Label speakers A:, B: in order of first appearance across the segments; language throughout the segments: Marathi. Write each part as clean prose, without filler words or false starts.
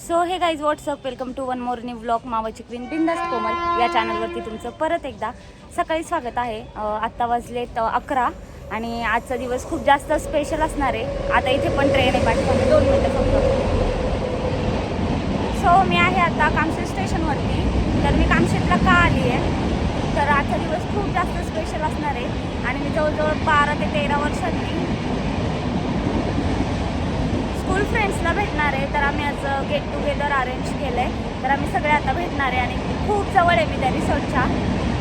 A: So hey guys what's up, welcome to one more new vlog मावाची क्वीन बिंदास कोमल या चॅनलवरती तुमचं परत एकदा सकाळी स्वागत आहे. आत्ता वाजलेत 11 आणि आजचा दिवस खूप जास्त स्पेशल असणार आहे. आता इथे पण ट्रेन आहे पाठीमागे 2 मिनटं फक्त. सो मी आहे आता कामशेत स्टेशनवरती. तर मी कामशेतला का आली आहे तर आजचा दिवस खूप जास्त स्पेशल असणार आहे आणि मी जवळजवळ 12 ते 13 वर्षांनी स्कूल फ्रेंड्सला भेटणार आहे. तर आम्ही आज गेट टुगेदर अरेंज केलं आहे. तर आम्ही सगळे आता भेटणार आहे आणि खूप जवळ आहे मी त्या रिसॉर्टच्या.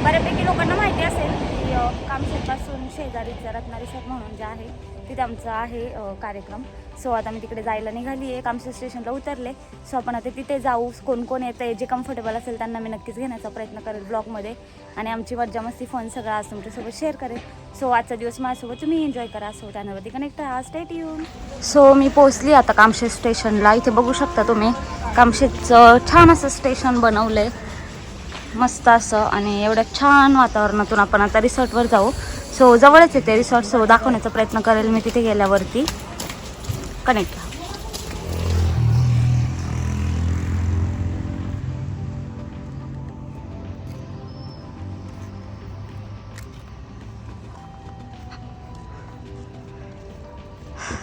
A: बऱ्यापैकी लोकांना माहिती असेल की कामशेतपासून शेजारीचं रत्ना रिसॉर्ट म्हणून जे आहे तिथे आमचा आहे कार्यक्रम. सो आता मी तिकडे जायला निघाली आहे. कामशेत स्टेशनला उतरले. सो आपण आता तिथे जाऊ. कोण कोण येतं आहे, जे कम्फर्टेबल असेल त्यांना मी नक्कीच घेण्याचा प्रयत्न करेल ब्लॉगमध्ये आणि आमची मज्जा मस्ती फन सगळं आज तुमच्यासोबत शेअर करेल. सो आजचा दिवस माझ्यासोबत तुम्ही एन्जॉय करा. सो चॅनलवरती कनेक्ट राहा. Stay tune. सो मी पोहोचली आता कामशेत स्टेशनला. इथे बघू शकता तुम्ही कामशेतचं छान असं स्टेशन बनवलं आहे, मस्त असं. आणि एवढ्या छान वातावरणातून आपण आता रिसॉर्टवर जाऊ. सो जवळच येते रिसॉर्ट. सो दाखवण्याचा प्रयत्न करेल मी तिथे गेल्यावरती. कनेक्ट.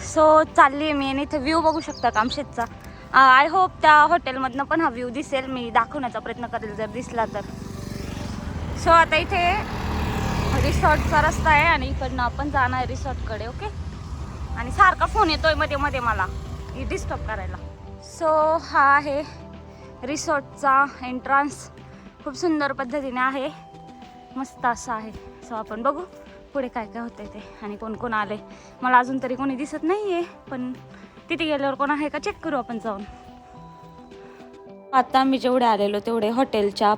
A: सो चालली आहे मी आणि इथे व्ह्यू बघू शकता कामशेतचा. आय होप त्या हॉटेलमधनं पण हा व्ह्यू दिसेल. मी दाखवण्याचा प्रयत्न करेल जर दिसला तर. सो आता इथे रिसॉर्टचा रस्ता आहे आणि इकडनं आपण जाणार आहे रिसॉर्टकडे. ओके. आणि सारखा फोन येतोय मध्ये मध्ये मला डिस्टर्ब करायला. सो हा आहे रिसॉर्टचा एंट्रन्स. खूप सुंदर पद्धतीने आहे, मस्त असं आहे. सो आपण बघू पुढे काय काय होतंय ते आणि कोण कोण आले. मला अजून तरी कोणी दिसत नाही आहे, पण तिथे गेल्यावर कोण आहे का चेक करू आपण जाऊन. आता आम्ही जेवढे आलेलो तेवढे हॉटेलच्या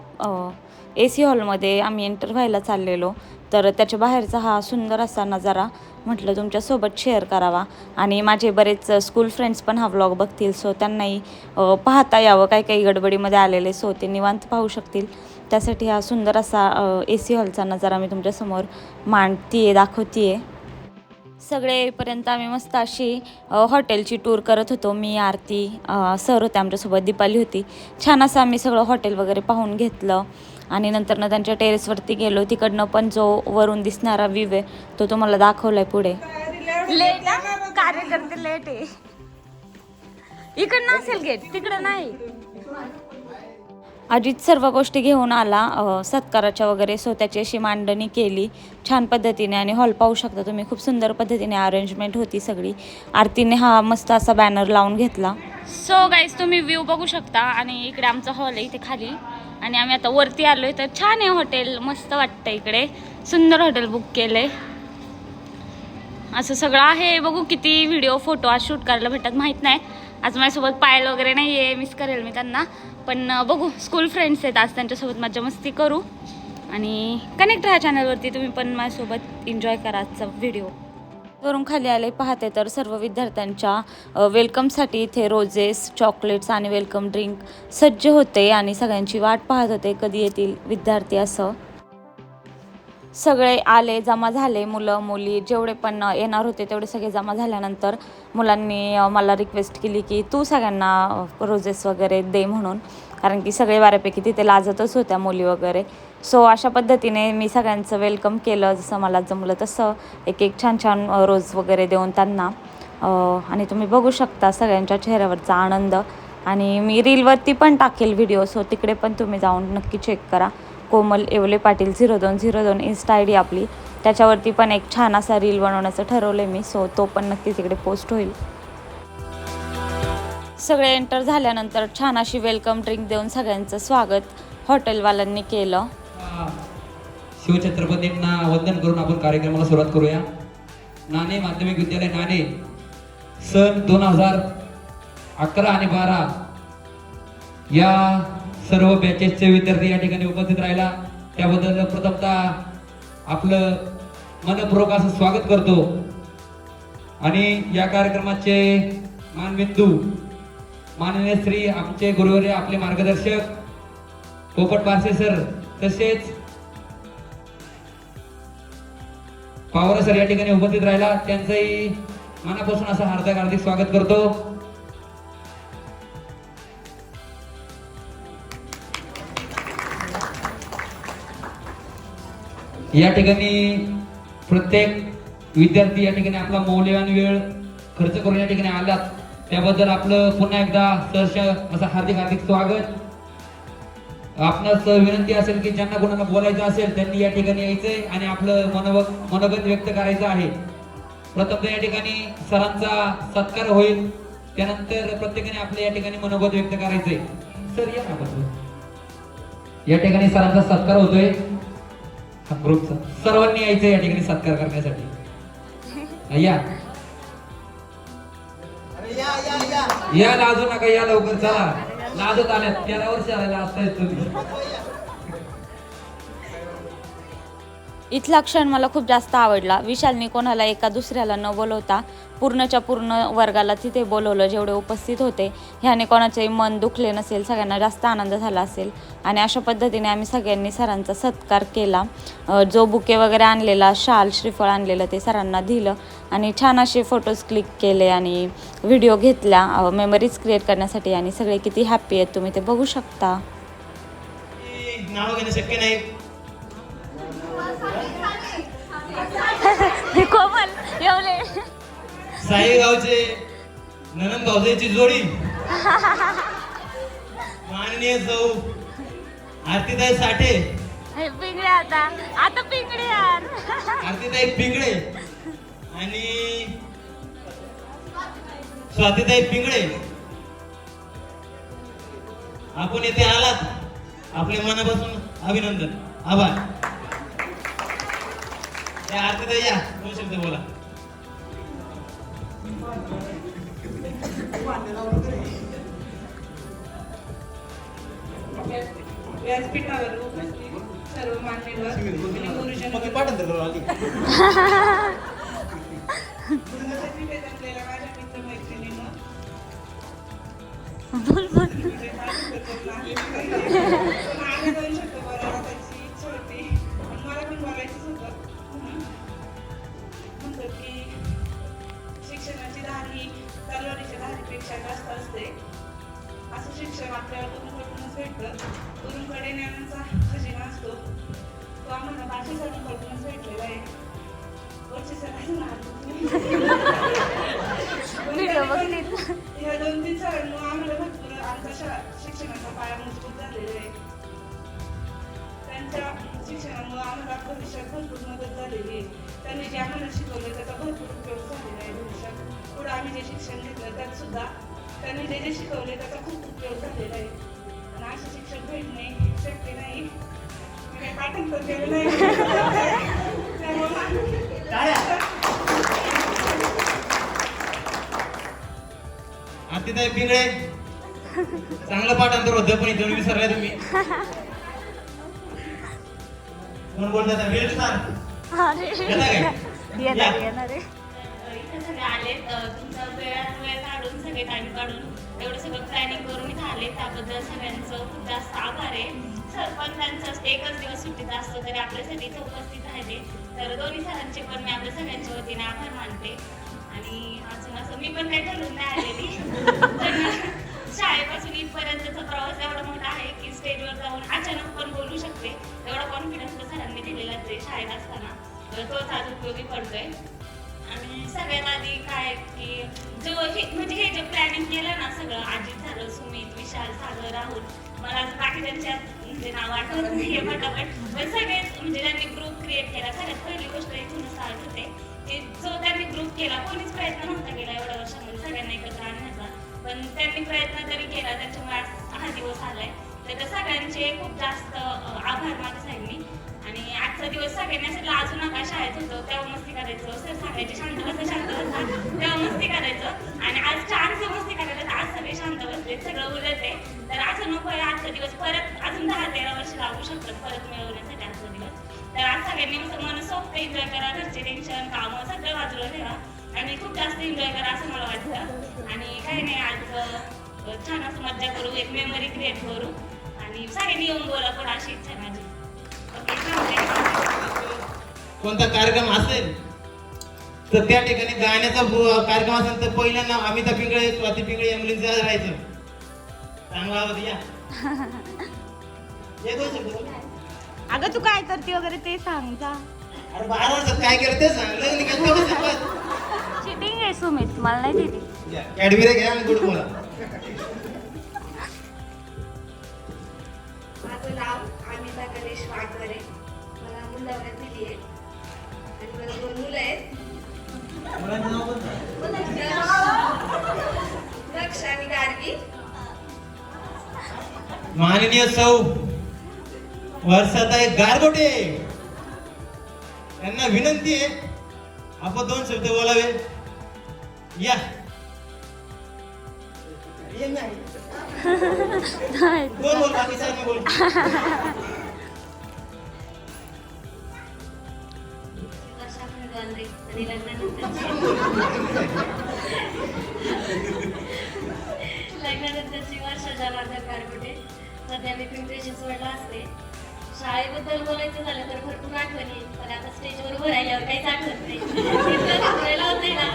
A: AC हॉलमध्ये आम्ही एंटर व्हायला चाललेलो. तर त्याच्या बाहेरचा हा सुंदर असा नजारा म्हटलं तुमच्यासोबत शेअर करावा. आणि माझे बरेच स्कूल फ्रेंड्स पण हा व्लॉग बघतील. सो त्यांनाही पाहता यावं. काही काही गडबडीमध्ये आलेले सो ते निवांत पाहू शकतील. त्यासाठी हा सुंदर असा AC हॉलचा नजारा मी तुमच्यासमोर मांडतीये, दाखवतीये. सगळे येईपर्यंत आम्ही मस्त अशी हॉटेलची टूर करत होतो. मी, आरती, सर होते आमच्यासोबत, दीपाली होती. छान असं आम्ही सगळं हॉटेल वगैरे पाहून घेतलं आणि नंतरनं त्यांच्या टेरेसवरती गेलो. तिकडनं पण जो वरून दिसणारा व्ह्यू आहे तो तुम्हाला दाखवलाय पुढे. लेट कार्यकर्ते लेट आहे. इकडनं असेल गेट, तिकडं नाही. अजित सर्व गोष्टी घेऊन आला सत्काराच्या वगैरे. सो त्याची अशी मांडणी केली छान पद्धतीने आणि हॉल पाहू शकता तुम्ही. खूप सुंदर पद्धतीने अरेंजमेंट होती सगळी. आरतीने हा मस्त असा बॅनर लावून घेतला. सो गाईज तुम्ही व्ह्यू बघू शकता आणि इकडे आमचा हॉल आहे इथे खाली आणि आम्ही आता वरती आलो आहे. तर छान आहे हॉटेल, मस्त वाटतं इकडे. सुंदर हॉटेल बुक केलंय. असं सगळं आहे. बघू किती व्हिडिओ फोटो आज शूट करायला भेटतात माहीत नाही. आज माझ्यासोबत पायल वगैरे नाही आहे, मिस करेल मी त्यांना. पण बघू, स्कूल फ्रेंड्स आहेत आज, त्यांच्यासोबत मज्जा मस्ती करू आणि कनेक्ट राहा चॅनलवरती. तुम्ही पण माझ्यासोबत एन्जॉय करा आजचा व्हिडिओ. वरून खाली आले पाहते तर सर्व विद्यार्थ्यांच्या वेलकमसाठी इथे रोजेस, चॉकलेट्स आणि वेलकम ड्रिंक सज्ज होते आणि सगळ्यांची वाट पाहत होते कधी येतील विद्यार्थी. असं सगळे आले, जमा झाले. मुलं मुली जेवढे पण येणार होते तेवढे सगळे जमा झाल्यानंतर मुलांनी मला रिक्वेस्ट केली की तू सगळ्यांना रोजेस वगैरे दे म्हणून, कारण की सगळे बऱ्यापैकी तिथे लाजतच होत्या मुली वगैरे. सो अशा पद्धतीने मी सगळ्यांचं वेलकम केलं जसं मला जमलं तसं, एक एक छान छान रोज वगैरे देऊन त्यांना. आणि तुम्ही बघू शकता सगळ्यांच्या चेहऱ्यावरचा आनंद. आणि मी रीलवरती पण टाकेल व्हिडिओ, सो तिकडे पण तुम्ही जाऊन नक्की चेक करा. कोमल येवले पाटील 0202 इन्स्टा ID आपली, त्याच्यावरती पण एक छान असा रील बनवण्याचं ठरवलं मी. सो तो पण नक्की तिकडे पोस्ट होईल. सगळे एंटर झाल्यानंतर छान अशी वेलकम ड्रिंक देऊन सगळ्यांचं स्वागत हॉटेलवाल्यांनी केलं.
B: शिवछत्रपतींना वंदन करून आपण कार्यक्रमाला सुरुवात करूया. नाणे माध्यमिक विद्यालय नाणे सन 2011 आणि 12 या सर्व बॅचेसचे विद्यार्थी या ठिकाणी उपस्थित राहिला त्याबद्दल प्रथमतः आपलं मनपूर्वक असं स्वागत करतो. आणि या कार्यक्रमाचे मानबिंदू माननीय श्री आमचे गुरुवर्य, आपले मार्गदर्शक पोपट पारसे सर, तसेच पावरा सर या ठिकाणी उपस्थित राहिला. त्यांचंही मनापासून असं हार्दिक स्वागत करतो. या ठिकाणी प्रत्येक विद्यार्थी या ठिकाणी आपला मौल्यवान वेळ खर्च करून या ठिकाणी आलात त्याबद्दल आपलं पुन्हा एकदा सहर्ष असं हार्दिक हार्दिक स्वागत. आपणास विनंती असेल की ज्यांना कोणाला बोलायचं असेल त्यांनी या ठिकाणी यायचंय आणि आपलं मनोगत व्यक्त करायचं आहे. प्रथम या ठिकाणी सरांचा सत्कार होईल, त्यानंतर प्रत्येकाने आपल्या या ठिकाणी मनोगत व्यक्त करायचंय. सर या ना बस. या ठिकाणी सरांचा सत्कार होतोय ग्रुपचा, सर्वांनी यायचंय या ठिकाणी सत्कार करण्यासाठी. या या लाजू नका, या लवकर चला. लाजत आल्यात 13 वर्ष आलेला असताय तुम्ही.
A: इथला क्षण मला खूप जास्त आवडला. विशालनी कोणाला एका दुसऱ्याला न बोलवता पूर्णच्या पूर्ण वर्गाला तिथे बोलवलं, जेवढे उपस्थित होते. ह्याने कोणाचेही मन दुखले नसेल, सगळ्यांना जास्त आनंद झाला असेल. आणि अशा पद्धतीने आम्ही सगळ्यांनी सरांचा सत्कार केला. जो बुके वगैरे आणलेला, शाल श्रीफळ आणलेलं ते सरांना दिलं आणि छान असे फोटोज क्लिक केले आणि व्हिडिओ घेतल्या मेमरीज क्रिएट करण्यासाठी. आणि सगळे किती हॅप्पी आहेत तुम्ही ते बघू शकता.
C: नाव घेणं शक्य नाही.
A: कोमल येवले
C: साईगावचे ननंद भाऊजाईची जोडी माननीय सौ आरतीताई साठे,
A: पिंगळे आता पिंगळे यार
C: आरतीताई पिंगळे आणि स्वातीताई पिंगळे, आपण येथे आलात आपल्या मनापासून अभिनंदन, आभार. आरतीताई या, 2 शब्द बोला.
D: व्यासपीठावर उपस्थित सर्व मान्यवर आणि गुरुजन असलेल्या माझ्या मित्रमैत्रिणींना आम्ही 2 शब्द बोलायला त्याची इच्छा होती आणि मला पण बोलायचंच होतं. म्हणतो की शिक्षणाची धारी तलवारीच्या धारीपेक्षा जास्त असते. असं शिक्षण आपल्याला गुरुकडूनच भेटतं. गुरुकडे ज्ञानाचा खजिना असतो, तो आम्हाला बाकी सरांकडूनच भेटलेला आहे. वरचे सरांचं या 2-3 सरांमुळे आम्हाला भरपूर आमच्या शिक्षणाचा पाया मजबूत झालेला आहे. त्यांच्या शिक्षणामुळे आम्हाला भविष्यात भरपूर मदत झालेली आहे. त्यांनी जे आम्हाला शिकवलं त्याचा भरपूर उपयोग झालेला आहे. भविष्यात पुढे आम्ही जे शिक्षण घेतलं त्यात सुद्धा त्यांनी जे जे शिकवले त्याचा खूप उपयोग झालेला आहे. आणि असे शिक्षक भेटणे शक्य नाही. मी काही पाठांतर केलं नाही.
C: आरतीताई पिंगळे, चांगलं पाठांतर होतं पण इथून विसरलाय तुम्ही. कोण बोलतात? वेळ सांग.
A: इथे सगळे आले, तुमचा वेळ काढून सगळे टाइम काढून एवढं सगळं प्लॅनिंग करून इथे आले, त्याबद्दल सगळ्यांचं खूप जास्त आभार आहे. सर पण त्यांचं एकच दिवस सुट्टीचा असतो तरी आपल्यासाठी इथे उपस्थित राहिले, तर दोन्ही सरांचे पण मी आपल्या सगळ्यांच्या वतीने आभार मानते. आणि अजून असं मी पण काही ठरवून नाही आलेली, पण शाळेपासून इथपर्यंतचा प्रवास एवढा मोठा आहे की स्टेजवर जाऊन अचानक पण बोलू शकते, एवढा कॉन्फिडन्स सरांनी दिलेला ते शाळेत असताना, तर तोच आज उपयोगी पडतोय. आणि सगळ्यात आधी काय की म्हणजे हे जे प्लॅनिंग केलं ना सगळं, अजित झालं, सुमित, विशाल, सागर, राहुल, मला आज बाकीच्यांच्या म्हणजे नाव आठवत नाहीये फटाफट, पण सगळेच म्हणजे त्यांनी ग्रुप क्रिएट केला. सगळ्यात पहिली गोष्ट इथून स्टार्ट होते की जो त्यांनी ग्रुप केला, कोणीच प्रयत्न नव्हता केला एवढ्या वर्षामध्ये सगळ्यांना एकत्र आणण्याचा, पण त्यांनी प्रयत्न तरी केला, त्याच्यामुळे हा दिवस आलाय. तर सगळ्यांचे खूप जास्त आभार माझ्या साईडनी. आणि आजचा दिवस सगळ्यांनी असं लाजू नका, शाळेत होतो तेव्हा मस्ती करायचं, सर सांगायचे शांत बसा तेव्हा मस्ती करायचं, आणि आज छानसं मस्ती करायचं, आज सगळे शांत बसले, सगळं उलट आहे. तर असं नको आहे, आजचा दिवस परत अजून 10-13 वर्ष लागू शकतात परत मिळवण्यासाठी आजचा दिवस. तर आज सगळ्यांनी असं मन सोबत एन्जॉय करा, घरचे टेन्शन कामं सगळं बाजूला ठेवा आणि खूप जास्त एन्जॉय करा असं मला वाटतं. आणि काही नाही, आज छान असं मज्जा करू, एक मेमरी क्रिएट करू आणि सगळ्यांनी येऊन बोला पण अशी इच्छा आहे माझी.
C: कोणता कार्यक्रम असेल तर त्या ठिकाणी गाण्याचा कार्यक्रम असेल तर पहिल्यांदा अमिता पिंगळे, स्वाती पिंगळे या मुलींचं राहायचं. चांगला आवाज या.
A: अगं तू काय करते वगैरे ते सांग जा.
C: अरे 12 वर्षात काय केलं ते सांग. लग्न केलं तेवढं सांग.
A: चिटिंग आहे सुमित, मला नाही दिली.
C: कॅडबरी घ्या आणि गुड बोला.
D: माझं नाव अमिता गणेश वाघमारे. मला मुलावर दिली आहे आणि मला 2 मुलं आहेत.
C: मुलांचं नाव पण
D: दक्ष आणि गार्गी.
C: माननीय सौ वर्षाताई गारगोटे यांना विनंती आहे आपण 2 शब्द बोलावे. या बोल बोल बाकी सर बोल.
D: आणि लग्नानंतरची वर्षा जनार्दन गारगोटे. सध्या मी पिंपरी चिंचवडला असते. शाळेबद्दल बोलायचं झालं तर भरपूर आठवणी, पण आता स्टेजवर उभं राहिल्यावर काहीच आठवत नाही. तिथं होते ना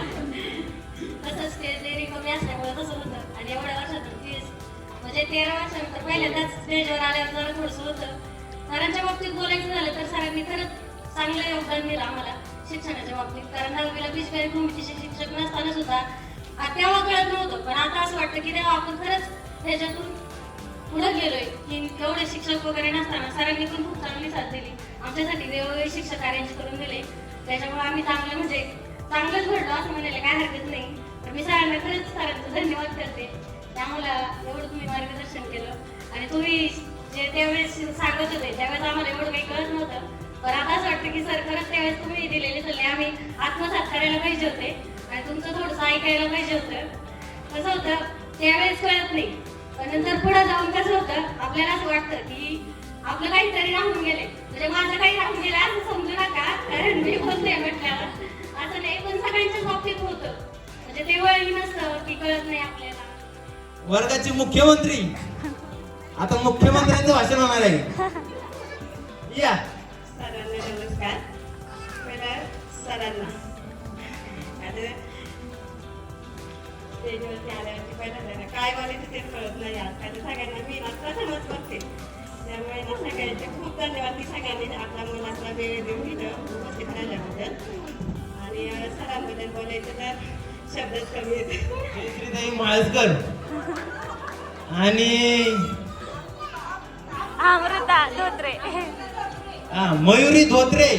D: तसं स्टेज डेअरिंग कमी असल्यामुळे तसं होतं. आणि एवढ्या वर्षातून 13 वर्षानंतर पहिल्यांदाच स्टेजवर आल्यावर जरा थोडंसं होतं. सरांच्या बाबतीत बोलायचं झालं तर सरांनी खरंच चांगलं योगदान दिलं आम्हाला शिक्षणाच्या बाबतीत. कारण 10वीला पिचकारी भूमीचे शिक्षक नसताना सुद्धा तेव्हा कळत नव्हतं, पण आता असं वाटतं की तेव्हा आपण खरंच त्याच्यातून पुढे गेलोय. की एवढे शिक्षक वगैरे नसताना सरांनी पण खूप चांगली साथ दिली आमच्यासाठी. वेगवेगळे शिक्षक अरेंज करून दिले, त्याच्यामुळे आम्ही चांगलंच घडलो असं म्हणायला काय हरकत नाही. तर मी सरांना खरंच सरांचं धन्यवाद करते. त्यामुळे एवढं तुम्ही मार्गदर्शन केलं. आणि तुम्ही जे त्यावेळेस सांगत होते त्यावेळेस आम्हाला एवढं काही कळत नव्हतं, पण आता असं वाटतं की सर खरंच त्यावेळेस तुम्ही दिलेले सल्ले आम्ही आत्मसात करायला पाहिजे होते आणि तुमचं थोडंसं ऐकायला पाहिजे होतं. कसं होतं त्यावेळेस कळत नाही, पण नंतर पुढे जाऊन कसं होतं आपल्याला असं वाटतं की आपलं काहीतरी राहून गेले. म्हणजे माझं काही राहून गेलं असं समजू नका, कारण मी बोलते म्हटल्यावर असं नाही, पण सगळ्यांच्याच बाबतीत होतं. म्हणजे ते वळही नसतं की कळत नाही आपल्याला.
C: वर्गाचे मुख्यमंत्री आता मुख्यमंत्र्यांचं भाषण होणार आहे. या
D: सरांना नमस्कार. पहिला सरांना आता स्टेजवरती आल्यावरती पहिल्यांदा काय बोलायचं ते कळत नाही. आता सगळ्यांना मी प्रथमच बघते, त्यामुळे ना सगळ्यांचे खूप धन्यवाद की सगळ्यांनी आपला मुलाचा वेळ देऊन इथं उपस्थित राहिल्याबद्दल. आणि सरांबद्दल बोलायचं तर शब्दच कमी येते.
C: जयश्रीताई माळसकर आणि
A: अमृता धोत्रे.
C: मयुरी धोत्रे.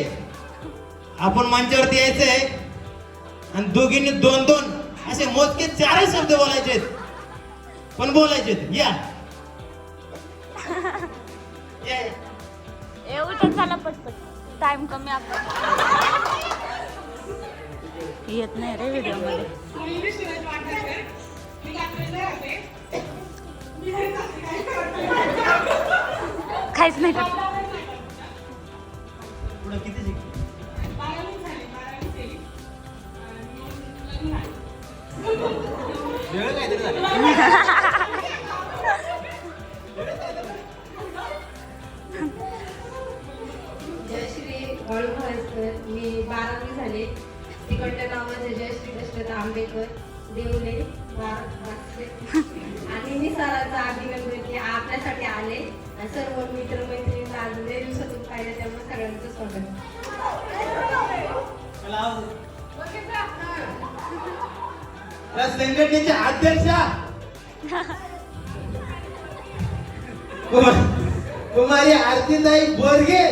C: आपण मंचावरती यायचंय आणि दोघींनी 2-2 असे मोजके 4 शब्द बोलायचे, पण बोलायचे. या
A: येऊ तर चला पटपट, टाइम कमी आपला. येत नाही रे व्हिडिओ मध्ये. काहीच नाही करत.
C: पुढं किती शिकले? वेळ काहीतरी झालं.
E: जयश्री वाळू म्हैसकर. मी 12वी झाले. तिकडलं नाव माझं जयश्री दशरथ आंबेकर देवले आणि मी सरांचा अभिनंदन की आपल्यासाठी आले आणि सर्व मित्रमैत्रिणींना आज लय दिवसातून पाहिलं, त्यामुळे सगळ्यांचं स्वागत.
C: या संघटनेच्या अध्यक्षा कुमारी आरतीताई बोरगे.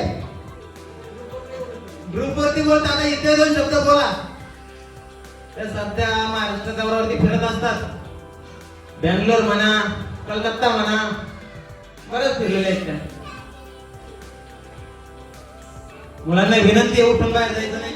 C: ग्रुपवरती बोलताना इथे 2 शब्द बोला. त्या सध्या महाराष्ट्र दौऱ्यावरती फिरत असतात. बँगलोर म्हणा, कलकत्ता म्हणा, बरंच फिरलेले आहेत त्या. मुलांना विनंती आहे उठून बाहेर जायचं नाही.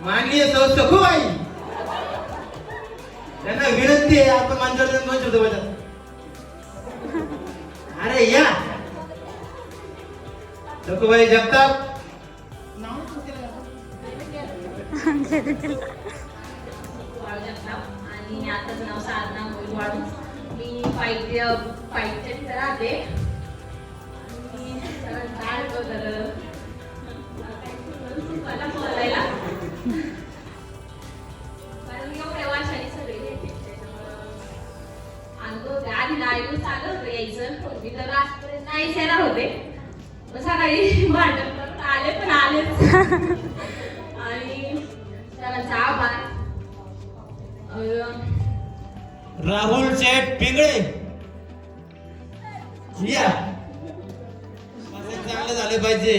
C: माननीय सौ सखूबाई यांना विनंती आहे आपण मंचावर 2 शब्द बोलतात. अरे या सखूबाई जगताप.
E: आणि आताचं नाव साधना मोहित वाळू. मी पाहिजे तिथं राहते. आणि काय होतं मला बोलायला कारण एवढ्या वर्षांनी सगळे येते त्याच्यामुळं आधी लाईव्ह चालू होतं यायचं मी तर आजपर्यंत नाहीच येणार होते. मग सकाळी भांडण करत आले पण आलेच. आणि त्याला आभार.
C: राहुल शेठ पिंगळे या. माझं चांगलं झालं पाहिजे.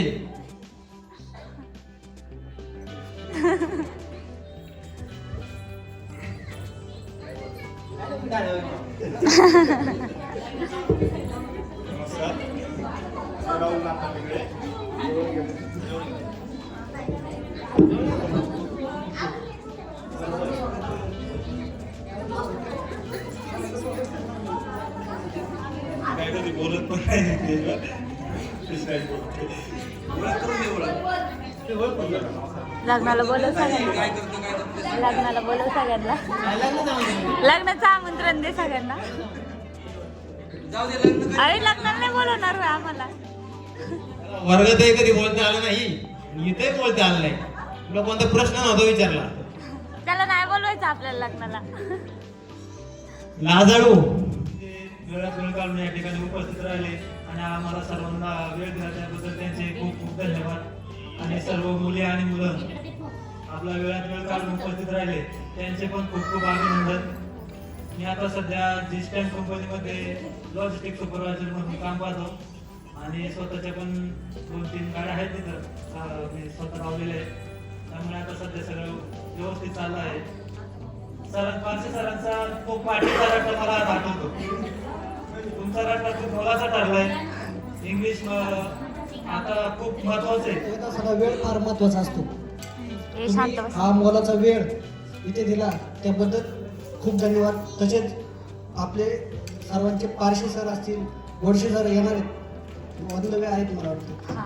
F: बोलत पण नाही.
A: लग्नाला बोलव सगळ्यांना. लग्नाला बोलव सगळ्यांना. लग्नाचं आमंत्रण दे सगळ्यांना. अरे लग्नाला नाही बोलवणार होय आम्हाला.
C: वर्गातही कधी बोलता आलं नाही, इथे बोलता आलं नाही. तुला कोणता प्रश्न नव्हता विचारला.
A: त्याला नाही बोलवायचं आपल्याला लग्नाला.
C: लाजाळू
F: वेळात वेळ काढून या ठिकाणी उपस्थित राहिले आणि आम्हाला सर्वांना वेळ दिला त्याबद्दल त्यांचे खूप खूप धन्यवाद. आणि सर्व मुले आणि मुलं आपला वेळात वेळ काढून उपस्थित राहिले त्यांचे पण खूप खूप अभिनंदन. मी आता सध्या जिस्टॅन कंपनीमध्ये लॉजिस्टिक सुपरवायझर म्हणून काम पाहतो आणि स्वतःच्या पण 2-3 गाड्या आहेत तिथं मी स्वतः लावलेल्या आहेत. त्यामुळे आता सध्या सगळं व्यवस्थित चाललं आहे. पारसे सरांचा तो पाठीचा रट्टा मला आठवतो. तुमचा रट्टा खूप मोलाचा ठरलाय. इंग्लिश आता खूप महत्वाचं आहे.
G: सगळा वेळ फार महत्वाचा असतो.
A: हे शांत बस.
G: हा मोलाचा वेळ इथे दिला त्याबद्दल खूप धन्यवाद. तसेच आपले सर्वांचे पारशी सर असतील, गोडशे सर येणार आहेत, वंदवे आहेत मला वाटतं,
A: हा.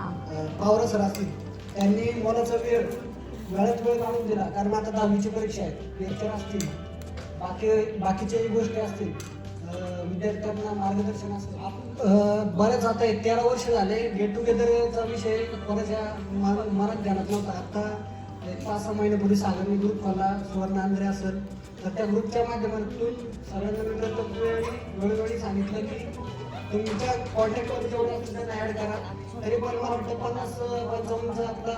G: पावरा सर असतील, त्यांनी मोलाचा वेळात वेळ काढून दिला. कारण आता 10वीची परीक्षा आहे, लेक्चर असतील, बाकीच्याही गोष्टी असतील, विद्यार्थ्यांना मार्गदर्शन असेल. बरेच आता 13 वर्ष झाले गेट टुगेदरचा विषय कोणाच्या मनात ध्यानात नव्हता. आता 5-6 महिन्यापूर्वी सागरनी ग्रुप खोला, सुवर्ण आंध्रे असेल, तर त्या ग्रुपच्या माध्यमातून सगळ्यांना मी वेळोवेळी सांगितलं की तुमच्या कॉन्टॅक्टमध्ये जेवढे असतील त्यांना ॲड करा. तरी पण मला वाटतं 50-55 आपला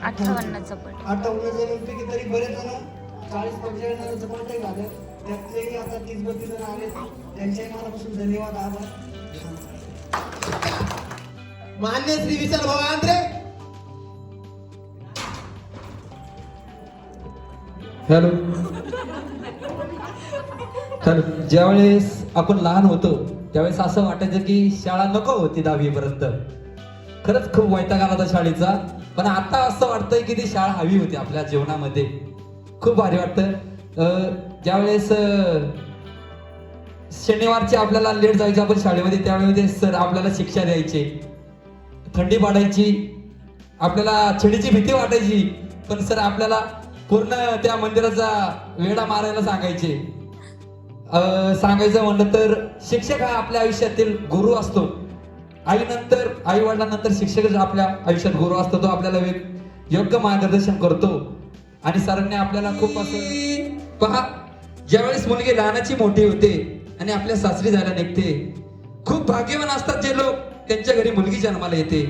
A: 58चं पण
G: 58 जणांपैकी तरी बरेच जण 40-45 जणांचं कॉन्टॅक्ट झालं. त्यातलेही आता 30-32 जण आले. त्यांच्याही मनापासून धन्यवाद, आभार.
C: मान्य श्री विशाल भाऊ आंध्रे.
B: Hello hello. ज्यावेळेस आपण लहान होतो त्यावेळेस असं वाटायचं की शाळा नको होती 10वी पर्यंत. खरंच खूप वैताग आला होता शाळेचा. पण आता असं वाटतंय की ती शाळा हवी होती आपल्या जीवनामध्ये. खूप भारी वाटतं. ज्यावेळेस शनिवारचे आपल्याला लेट जायचं आपण शाळेमध्ये, त्यावेळेस सर आपल्याला शिक्षा द्यायचे. थंडी पाडायची, आपल्याला छडीची भीती वाटायची, पण सर आपल्याला पूर्ण त्या मंदिराचा वेढा मारायला सांगायचे. सांगायचं म्हणलं तर शिक्षक हा आपल्या आयुष्यातील गुरु असतो. आईनंतर, आई वडिलांनंतर शिक्षकच आपल्या आयुष्यात गुरु असतो. तो आपल्याला योग्य मार्गदर्शन करतो. आणि सरांनी आपल्याला खूप असं पहा, ज्यावेळेस मुलगी लहानाची मोठी होते आणि आपल्या सासरी जायला निघते, खूप भाग्यवान असतात जे लोक त्यांच्या घरी मुलगी जन्माला येते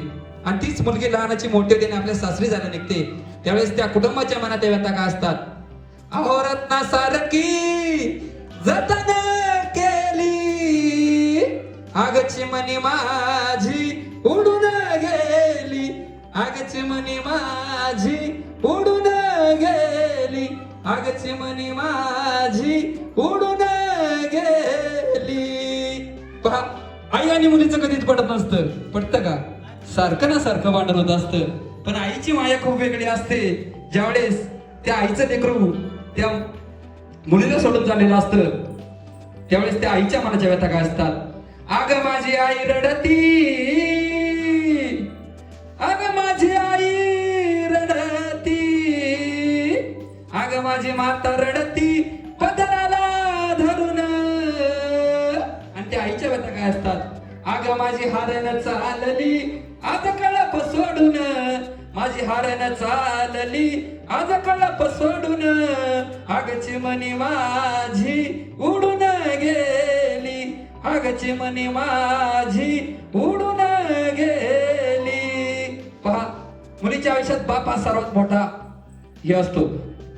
B: आणि तीच मुलगी लहानाची मोठी होते आणि आपल्या सासरी जायला निघते. त्यावेळेस त्या कुटुंबाच्या मनात व्यथा काय असतात. अहो रत्नासारखी जतन केली, आगची मनी माझी उडून गेली, आगची मनी माझी उडून गेली, आगची मनी माझी उडून गेली. पहा, आई आणि मुलीचं कधीच पटत नसतं. पटतं का? सारखं ना सारखं भांडण होत असतं. पण आईची माया खूप वेगळी असते. ज्यावेळेस त्या आईचं लेकरू त्या मुलीला सोडून झालेलं असतं, त्यावेळेस त्या आईच्या मनाच्या व्यथा काय असतात. आग माझी आई रडती, आग माझी आई रडती, आग माझी माता रडती पदराला धरून. आणि त्या आईच्या व्यथा काय असतात? आग माझी हारण चालली आज कळप सोडून, माझी हारण चालली आज कळप सोडून, आगची मनी माझी उडून गेली, आगची मनी माझी उडून गेली. पहा, मुलीच्या आयुष्यात बाप हा सर्वात मोठा हे असतो.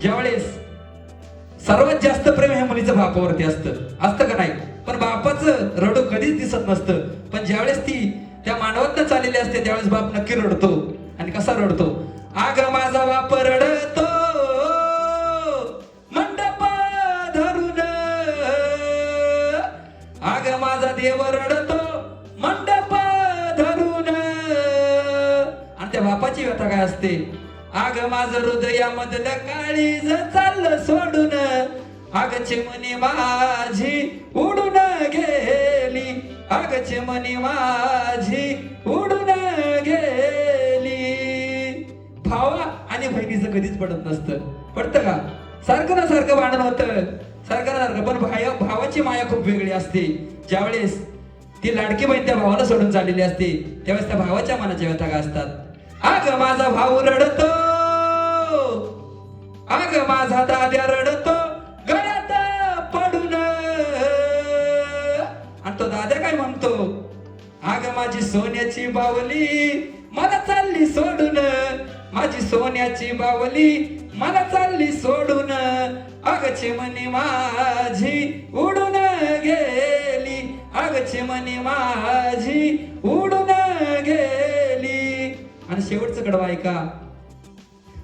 B: ज्यावेळेस सर्वात जास्त प्रेम हे मुलीचं बापावरती असतं का नाही? पण बापाचं रडू कधीच दिसत नसतं. पण ज्यावेळेस ती त्या मानवातनं चाललेली असते त्यावेळेस बाप नक्की रडतो. आणि कसा रडतो? आग माझा बाप रडतो मंडप धरून, आग माझा देव रडतो मंडप धरून. आणि त्या बापाची व्यथा काय असते? आग माझं हृदयामधलं काळीज चाललं सोडून, आगची मनी माझी उडून गेली, आगची मनी माझी उडून गेली. भावा आणि बहिणीचं कधीच पडत नसतं. पडतं का? सारखं ना सारखं भांडण होतं, सारखं ना सारखं. पण भावाची माया खूप वेगळी असते. ज्यावेळेस ती लाडकी बहीण त्या भावाला सोडून चाललेली असते त्यावेळेस त्या भावाच्या मनाच्या व्यथा काय असतात? आग माझा भाऊ रडतो, आग माझा दाद्या रडतो गळ्यात पडून. आणि तो दाद्या काय म्हणतो? आग माझी सोन्याची बावली मला चालली सोडून, माझी सोन्याची बावली मला चालली सोडून, आगची मनी माझी उडून गेली, आगची मनी माझी उडून गेली. आणि शेवटचं कडवं ऐका.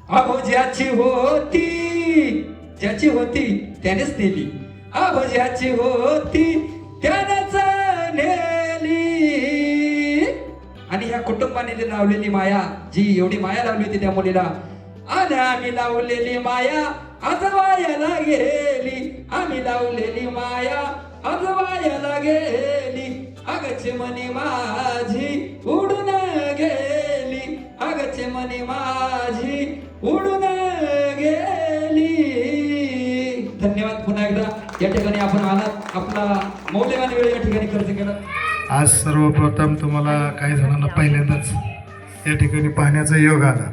B: अहो ज्याची होती त्यानेच नेली, अहो ज्याची होती त्यानेच नेली. आणि ह्या कुटुंबाने लावलेली माया, जी एवढी माया लावली होती त्या मुलीला, आणि आम्ही लावलेली माया आज वायाला गेली, आम्ही लावलेली माया आज वायाला गेली, आगची मनी माझी उडून गेली, आगची मनी माझी उडून गेली. धन्यवाद. पुन्हा एकदा या ठिकाणी आपण आलात, आपला मौल्यवान वेळ या ठिकाणी खर्च केला.
H: आज सर्वप्रथम तुम्हाला काही जणांना पहिल्यांदाच या ठिकाणी पाहण्याचा योग आला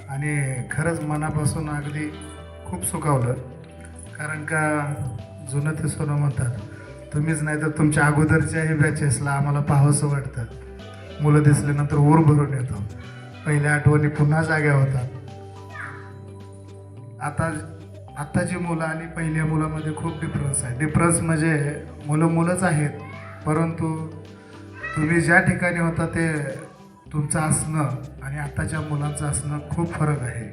H: आणि खरंच मनापासून अगदी खूप सुखावलं. कारण का जुनं ते सोनं म्हणतात, तुम्हीच नाही तर तुमच्या अगोदरच्याही बॅचेसला आम्हाला पाहावंसं वाटतं. मुलं दिसल्यानंतर ऊर भरून येतो, पहिल्या आठवणी पुन्हा जाग्या होतात. आताची मुलं आणि पहिल्या मुलामध्ये खूप डिफरन्स आहे. डिफरन्स म्हणजे मुलंच आहेत, परंतु तुम्ही ज्या ठिकाणी होता ते तुमचं असणं आणि आताच्या मुलांचं असणं खूप फरक आहे.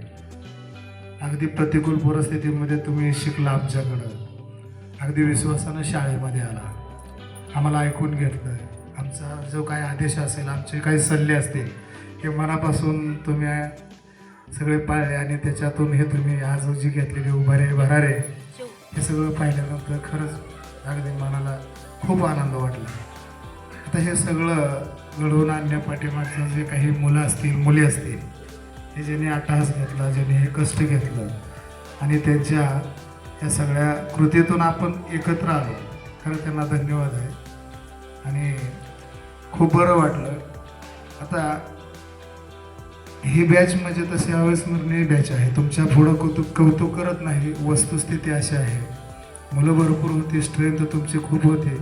H: अगदी प्रतिकूल परिस्थितीमध्ये तुम्ही शिकला आमच्याकडं, अगदी विश्वासानं शाळेमध्ये आला, आम्हाला ऐकून घेतलं. आमचा जो काही आदेश असेल, आमचे काही सल्ले असतील, हे मनापासून तुम्ही सगळे पाळले आणि त्याच्यातून हे तुम्ही आज जी घेतलेली उभारे भरारे हे सगळं पाहिल्यानंतर खरंच अगदी मनाला खूप आनंद वाटला. आता हे सगळं घडवून आणण्यापाठीमागचं जे काही मुलं असतील, मुली असतील, हे ज्यांनी अट्टहास घेतला, ज्यांनी हे कष्ट घेतलं आणि त्यांच्या या सगळ्या कृतीतून आपण एकत्र आलो, खरं त्यांना धन्यवाद आहे आणि खूप बरं वाटलं. आता ही बॅच म्हणजे तशी अविस्मरणीय बॅच आहे. तुमच्या पुढं कौतुक करत नाही, वस्तुस्थिती अशी आहे. मुलं भरपूर होती, स्ट्रेंथ तुमची खूप होती.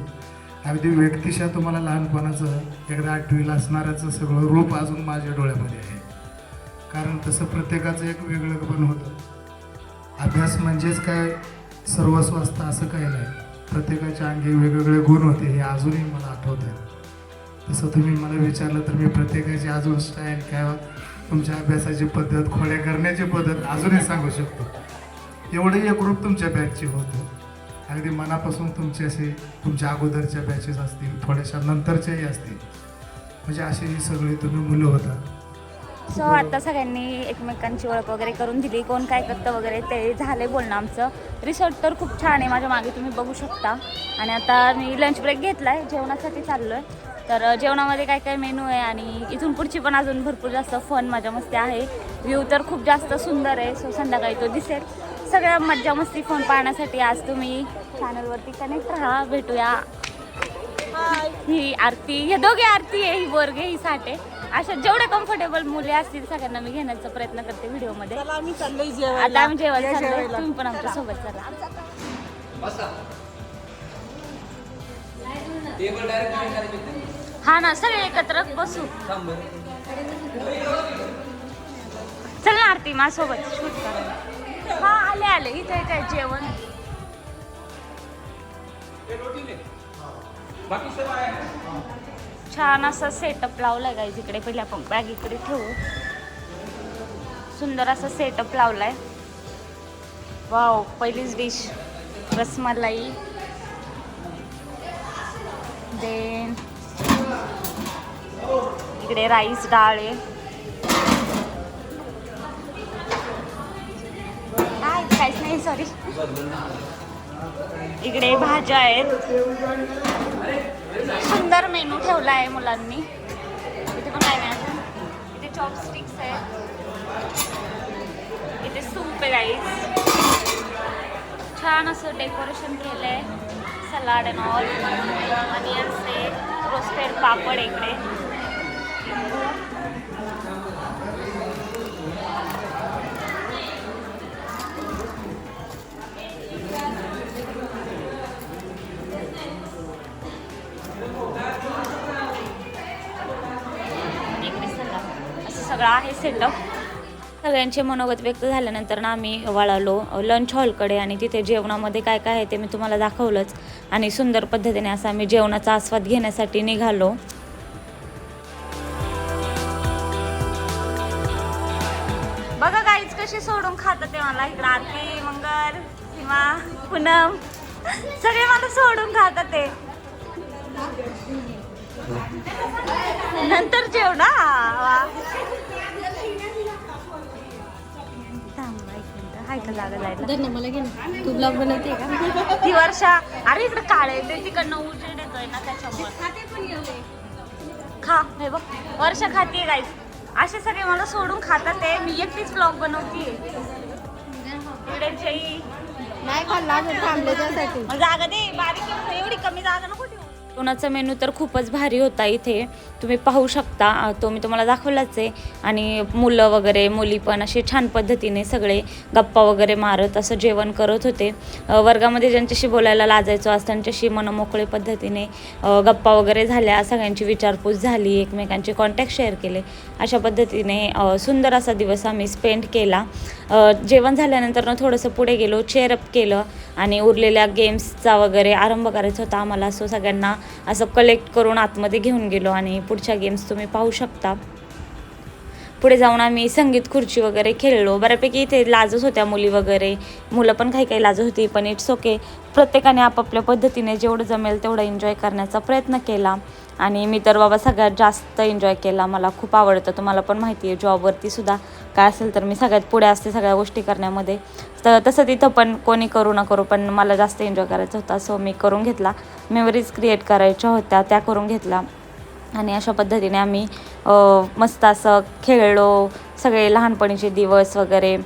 H: अगदी व्यक्तिशः तुम्हाला लहानपणाचं एकदा 8वीला असणाऱ्याचं सगळं रूप अजून माझ्या डोळ्यामध्ये आहे. कारण तसं प्रत्येकाचं एक वेगळं पण होतं. अभ्यास म्हणजेच काय सर्वस्व असतं असं काही नाही. प्रत्येकाच्या अंगी वेगवेगळे गुण होते, हे अजूनही मला आठवत आहे. तसं तुम्ही मला विचारलं तर मी प्रत्येकाची अजून स्टाईल काय, तुमच्या अभ्यासाची पद्धत, खोड्या करण्याची पद्धत अजूनही सांगू शकतो. एवढंही एक ग्रुप तुमच्या बॅचची होतं. अगदी मनापासून तुमचे असे तुमच्या अगोदरच्या बॅचेस असतील, थोड्याशा नंतरच्याही असतील, म्हणजे अशी ही सगळी तुम्ही मुलं होता.
A: सो आता सगळ्यांनी एकमेकांची ओळख वगैरे करून दिली, कोण काय करतं वगैरे ते झाले बोलणं आमचं. रिसॉर्ट तर खूप छान आहे, माझ्या मागे तुम्ही बघू शकता. आणि आता मी लंच ब्रेक घेतला आहे, जेवणासाठी चाललो आहे. तर जेवणामध्ये काय काय मेनू आहे आणि इथून पुढची पण अजून भरपूर जास्त फन मजा मस्ती आहे. व्ह्यू तर खूप जास्त सुंदर आहे, सो संध्याकाळी तो दिसेल. सगळ्या मज्जा मस्ती फोन पाहण्यासाठी आज तुम्ही चॅनलवरती कनेक्ट राहा. भेटूया. ही आरती, हे दोघे आरती आहे, ही बोरगे, ही साठे. अशा जेवढे कम्फर्टेबल मुले असतील सगळ्यांना मी घेण्याचा प्रयत्न करते व्हिडिओमध्ये. आता आम्ही जेवायला चाललोय, तुम्ही पण आमच्या सोबत चला. हा ना, सगळे एकत्र बसू. चल ना आरती माझ्यासोबत शूट करायला. हा आले आले, इथे काय जेवण छान असा सेटअप लावलाय गाईज इकडे. पहिले आपण बॅग इकडे ठेवू. सुंदर असा सेटअप लावलाय. वाव, पहिलीच डिश रसमलाई. देन इकडे राईस डाळ आहे. काहीच नाही, सॉरी. इकडे भाज्या आहेत. सुंदर मेनू ठेवला आहे मुलांनी. इथे पण काय नाही, इथे चॉपस्टिक्स आहे, इथे सूप आहे गाईस. छान असं डेकोरेशन केलं आहे. सलाड अँड ऑल, अनियन्स आहे, रोस्टेड पापड इकडे. सगळं आहे सेटअप. सगळ्यांचे मनोगत व्यक्त झाल्यानंतर ना आम्ही वळालो लंच हॉलकडे आणि तिथे जेवणामध्ये काय काय आहे ते मी तुम्हाला दाखवलंच. आणि सुंदर पद्धतीने असं आम्ही जेवणाचा आस्वाद घेण्यासाठी निघालो. बघा गाईज कशी सोडून खातात ते मला. इकडं आरती, मंगल, सीमा, पूनम सगळे मला सोडून खातात ते. नंतर जेवणा हाय का जागा जायला.
E: मला घे ना, तू ब्लॉग बनवते का?
A: ती वर्षा, अरे इकडे काळे ते तिकडनं उजेड येतोय ना त्याच्यामुळे. खा, हे बघ वर्षा खाते गाईज. असे सगळे मला सोडून खातात ते. मी एकटीच ब्लॉग बनवतीये. इकडे जई
E: नाही खाल्ला थांबले त्यासाठी.
A: जागा दे, बारीक एवढी कमी जागा नको ठेवू. जेवणाचा मेनू तर खूपच भारी होता. इथे तुम्ही पाहू शकता, तो मी तुम्हाला दाखवलाच आहे. आणि मुलं वगैरे मुली पण असे छान पद्धतीने सगळे गप्पा वगैरे मारत असं जेवण करत होते. वर्गामध्ये ज्यांच्याशी बोलायला लाजायचो आज त्यांच्याशी मनमोकळे पद्धतीने गप्पा वगैरे झाल्या. सगळ्यांची विचारपूस झाली, एकमेकांचे कॉन्टॅक्ट शेअर केले. अशा पद्धतीने सुंदर असा दिवस आम्ही स्पेंड केला. जेवण झाल्यानंतर थोडंसं पुढे गेलो, चेअरअप केलं आणि उरलेल्या गेम्सचा वगैरे आरंभ करायचा होता आम्हाला. सो सगळ्यांना असं कलेक्ट करून आतमध्ये घेऊन गेलो आणि पुढच्या गेम्स तुम्ही पाहू शकता. पुढे जाऊन आम्ही संगीत खुर्ची वगैरे खेळलो. बऱ्यापैकी इथे लाजत होत्या मुली वगैरे, मुलं पण काही काही लाजत होती, पण इट्स ओके. प्रत्येकाने आपापल्या पद्धतीने जेवढं जमेल तेवढं एन्जॉय करण्याचा प्रयत्न केला. आणि मी तर बाबा सगळ्यात जास्त एन्जॉय केला. मला खूप आवडतं, तुम्हाला पण माहिती आहे. जॉबवरती सुद्धा काय असेल तर मी सगळ्यात पुढे असते सगळ्या गोष्टी करण्यामध्ये. तर तसं तिथं पण कोणी करू न करू, पण मला जास्त एन्जॉय करायचा होता. सो मी करून घेतला. मेमरीज क्रिएट करायच्या होत्या त्या करून घेतला. आणि अशा पद्धतीने आम्ही मस्त असं खेळलो. सगळे लहानपणीचे दिवस वगैरे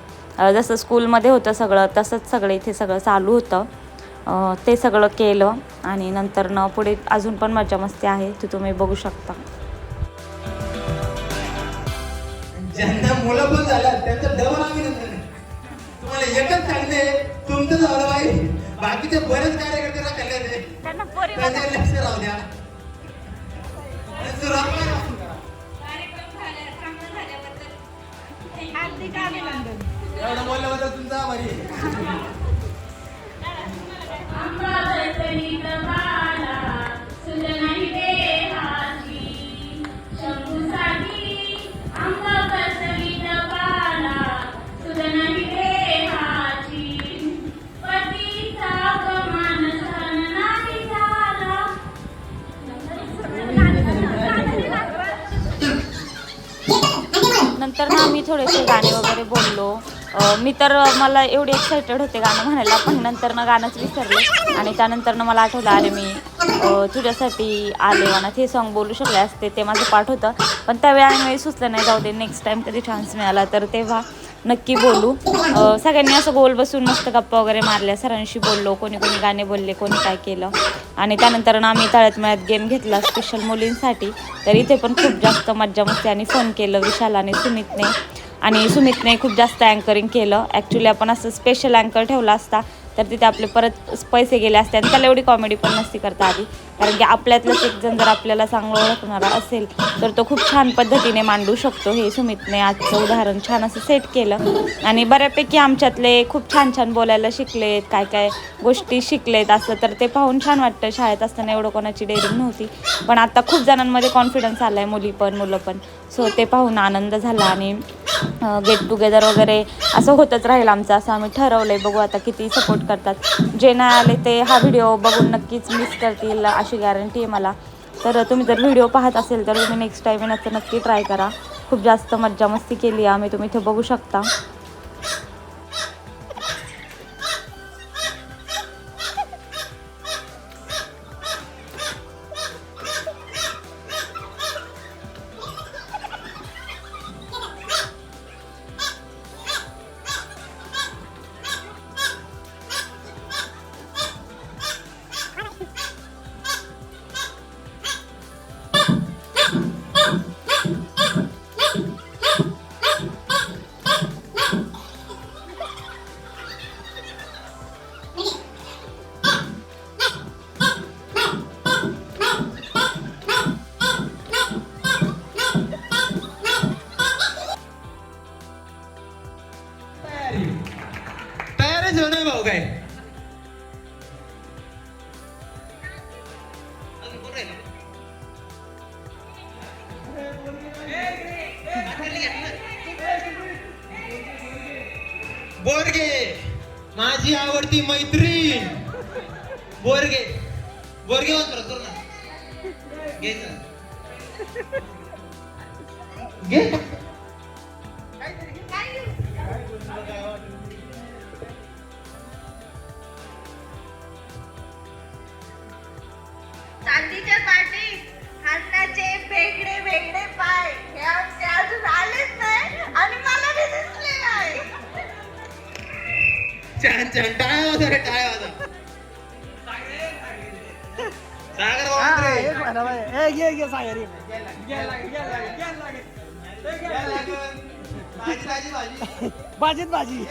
A: जसं स्कूलमध्ये होतं सगळं तसंच सगळं इथे सगळं चालू होतं. ते सगळं केलं आणि नंतर पुढे अजून पण मजा मस्ती आहे, ते तुम्ही बघू शकता.
C: ज्यांना मुलं पण झालं त्यांचं डबल आम्ही नंतर तुम्हाला एकच सांगते, तुमचं झालं पाहिजे. बाकीचे बरेच कार्यकर्ते राहिले ते त्यांच्या लक्ष राहू द्या. एवढं बोलल्याबद्दल तुमचा आभारी आहे.
A: थोडेसे गाणे वगैरे बोललो. मी तर मला एवढी एक्सायटेड होते गाणं म्हणायला, पण नंतरनं गाणंच विसरले आणि त्यानंतरनं मला आठवलं अरे मी तुझ्यासाठी आले वनात हे सॉन्ग बोलू शकले असते, ते माझं पाठ होतं. पण त्यावेळी सुचलं नाही, जाऊ दे नेक्स्ट टाईम कधी चान्स मिळाला तर तेव्हा नक्की बोलू. सगळ्यांनी असं गोल बसून मस्त गप्पा वगैरे मारल्या, सरांशी बोललो, कोणी कोणी गाणे बोलले, कोणी काय केलं. आणि त्यानंतर आम्ही तळ्यात मळ्यात गेम घेतला स्पेशल मुलींसाठी. तर इथे पण खूप जास्त मज्जा मस्ती आणि फन केलं विशाल आणि सुमितने खूप जास्त अँकरिंग केलं. ॲक्च्युली आपण असं स्पेशल अँकर ठेवला असता तर तिथे आपले परत पैसे गेले असते आणि त्याला एवढी कॉमेडी पण नसती करता आली, कारण की आपल्यातलंच एक जण जर आपल्याला चांगलं ओळखणारा असेल तर तो खूप छान पद्धतीने मांडू शकतो. हे सुमितने आजचं उदाहरण छान असं सेट केलं आणि बऱ्यापैकी आमच्यातले खूप छान छान बोलायला शिकलेत, काय काय गोष्टी शिकलेत असं, तर ते पाहून छान वाटतं. शाळेत असताना एवढं कोणाची डेअरिंग नव्हती, पण आता खूप जणांमध्ये कॉन्फिडन्स आला आहे, मुली पण मुलं पण. सो ते पाहून आनंद झाला आणि गेट टुगेदर वगैरे असं होतच राहील आमचं, असं आम्ही ठरवलं आहे. बघू आता किती सपोर्ट करतात. जे नाही आले ते हा व्हिडिओ बघून नक्कीच मिस करतील अशी गॅरंटी आहे मला. तर तुम्ही जर व्हिडिओ पाहत असेल तर तुम्ही नेक्स्ट टाईम येण्याचं नक्की ट्राय करा. खूप जास्त मज्जा मस्ती केली आम्ही, तुम्ही इथे बघू शकता.
C: तयारच हो ना भाऊ काय बोरगे माझी आवडती मैत्रीण बोरगे बोरगे होत ना घे
I: चांदीच्या पाठी हसण्याचे वेगळे वेगळे पाय हे आमचे अजून आलेच नाही आणि मला बी दिसले नाही.
C: छान छान टाळ्या वाजा रे टाळ्या वाजा सागर
G: भाजीत भाजी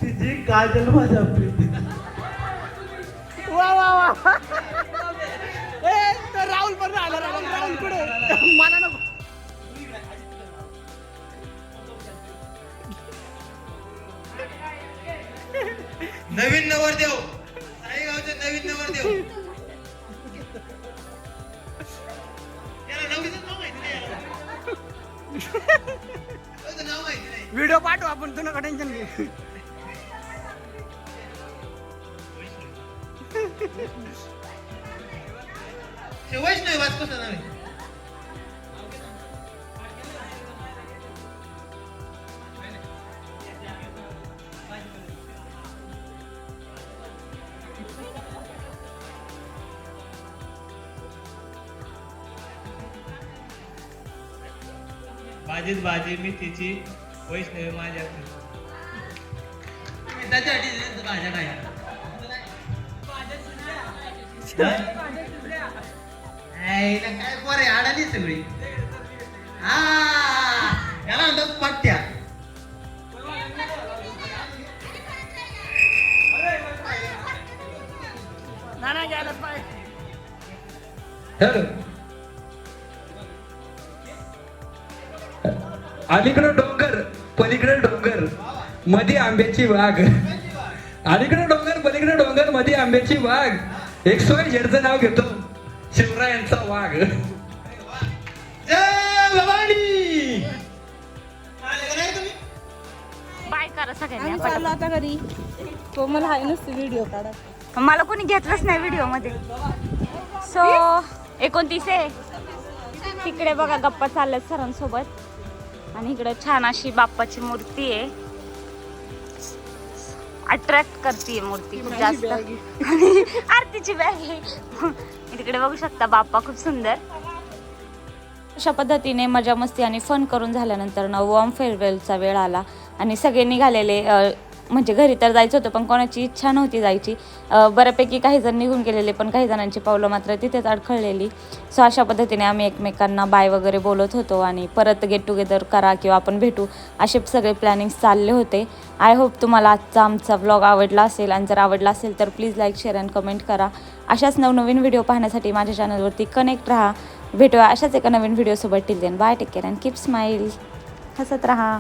C: तिची काजल माझ्या प्रीती
G: वा वा वा तर राहुल पण राहिला. राहुल पुढे मला नको.
C: नवीन नवरदेव साईगावचे नवीन नवरदेव याला नवरीचं नाव माहिती नाही याला. त्याचं नाव माहिती नाही.
G: व्हिडिओ पाठव आपण, तू नका टेन्शन घे.
C: वैष्णवी वाचकोचं नाव आहे.
F: भाजीत भाजी मी तिची वैष्णवी माझ्या.
C: त्याच्यासाठी भाज्या काय काय पोरे आडाली सगळी हा याला म्हणतात पट्ट्या.
G: नाना घ्यायला पाहिजे.
B: हॅलो, अलीकडं डोंगर पलीकडे डोंगर मध्ये आंब्याची बाग, अलीकडे डोंगर पलीकडे डोंगर मध्ये आंब्याची बाग, XY झेडचं नाव घेतो शिवरायांचा वाघ.
C: जय भवानी.
A: बाय करा सगळ्यांनी.
D: चालला आता घरी कोमल हाय नसते व्हिडिओ काढा.
A: मला कोणी घेतलंच नाही व्हिडिओ मध्ये. सो 29 आहे तिकडे बघा गप्पा चालल्यात सरांसोबत आणि इकडे छान अशी बाप्पाची मूर्ती आहे. अट्रॅक्ट करते मूर्ती खूप जास्त. आणि आरतीची बॅग आहे. तिकडे बघू शकता बाप्पा खूप सुंदर. अशा पद्धतीने मजा मस्ती आणि फन करून झाल्यानंतर वॉर्म फेअरवेलचा वेळ आला आणि सगळे निघालेले. म्हणजे घरी तर जायचं होतं पण कोणाची इच्छा नव्हती जायची. बऱ्यापैकी काही जण निघून गेलेले पण काही जणांची पावलं मात्र तिथेच अडखळलेली. सो अशा पद्धतीने आम्ही एकमेकांना बाय वगैरे बोलत होतो आणि परत गेट टुगेदर करा किंवा आपण भेटू असे सगळे प्लॅनिंग्स चालले होते. आय होप तुम्हाला आजचा आमचा व्लॉग आवडला असेल आणि जर आवडला असेल तर please like share and comment करा. अशाच नवनवीन व्हिडिओ पाहण्यासाठी माझ्या चॅनलवरती कनेक्ट राहा. भेटूया अशाच एका नवीन व्हिडिओसोबत. Till then bye, take care and keep smile. हसत राहा.